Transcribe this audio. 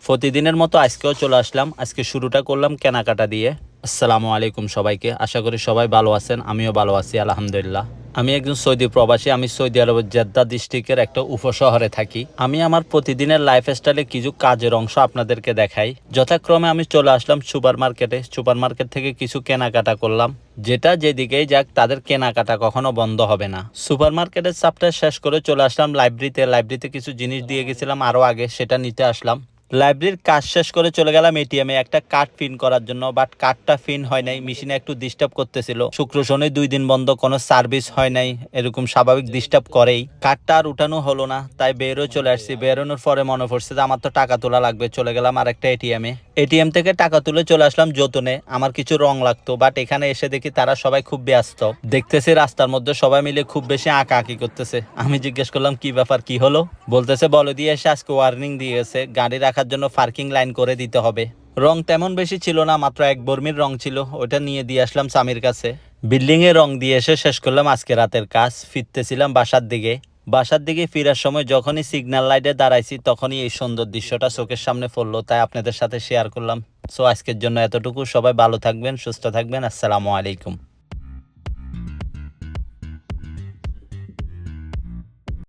প্রতিদিনের মতো আজকেও চলে আসলাম। আজকে শুরুটা করলাম কেনাকাটা দিয়ে। আসসালামু আলাইকুম সবাইকে, আশা করি সবাই ভালো আছেন। আমিও ভালো আছি আলহামদুলিল্লাহ। আমি একজন সৌদি প্রবাসী। আমি সৌদি আরবের জেদ্দা ডিস্ট্রিক্টের একটা উপশহরে থাকি। আমি আমার প্রতিদিনের লাইফস্টাইলে কিছু কাজের অংশ আপনাদেরকে দেখাই। যথাক্রমে আমি চলে আসলাম সুপার মার্কেটে। সুপার মার্কেট থেকে কিছু কেনাকাটা করলাম। যেটা যেদিকেই যাক তাদের কেনাকাটা কখনো বন্ধ হবে না। সুপার মার্কেটের চাপটা শেষ করে চলে আসলাম লাইব্রেরিতে কিছু জিনিস দিয়ে গেছিলাম আরো আগে, সেটা নিতে আসলাম। লাইব্রেরির কাজ শেষ করে চলে গেলাম এটিএমে একটা কার্ড প্রিন্ট করার জন্য, বাট কার্ডটা প্রিন্ট হয় নাই। মেশিনে একটু ডিস্টার্ব করতেছিল। শুক্র শনি 2 দিন বন্ধ, কোনো সার্ভিস হয় নাই, এরকম স্বাভাবিক ডিস্টার্ব করেই। কার্ডটা আর উঠানো হলো না, তাই বেরো চলে আসছি। বেরোনোর পরে মনে পড়ছে যে আমার তো টাকা তোলা লাগবে। চলে গেলাম আর একটা এটিএম থেকে টাকা তুলে চলে আসলাম যতনে। আমার কিছু রং লাগতো, বাট এখানে এসে দেখি তারা সবাই খুব ব্যস্ত। দেখতেছি রাস্তার মধ্যে সবাই মিলে খুব বেশি আঁকাআঁকি করতেছে। আমি জিজ্ঞেস করলাম কি ব্যাপার, কি হলো? বলতেছে বলে দিয়ে এসে আজকে ওয়ার্নিং দিয়েছে, গাড়ি রাখার জন্য পার্কিং লাইন করে দিতে হবে। রং তেমন বেশি ছিল না, মাত্র এক বর্মির রং ছিল। ওটা নিয়ে দিয়ে আসলাম স্বামীর কাছে। বিল্ডিং এ রং দিয়ে এসে শেষ করলাম আজকে রাতের কাজ। ফিরতেছিলাম বাসার দিকে ফেরার সময় যখনই সিগন্যাল লাইটে দাঁড়াইছি তখনই এই সুন্দর দৃশ্যটা চোখের সামনে পড়লো, তাই আপনাদের সাথে শেয়ার করলাম। সো আজকের জন্য এতটুকু। সবাই ভালো থাকবেন, সুস্থ থাকবেন। আসসালামু আলাইকুম।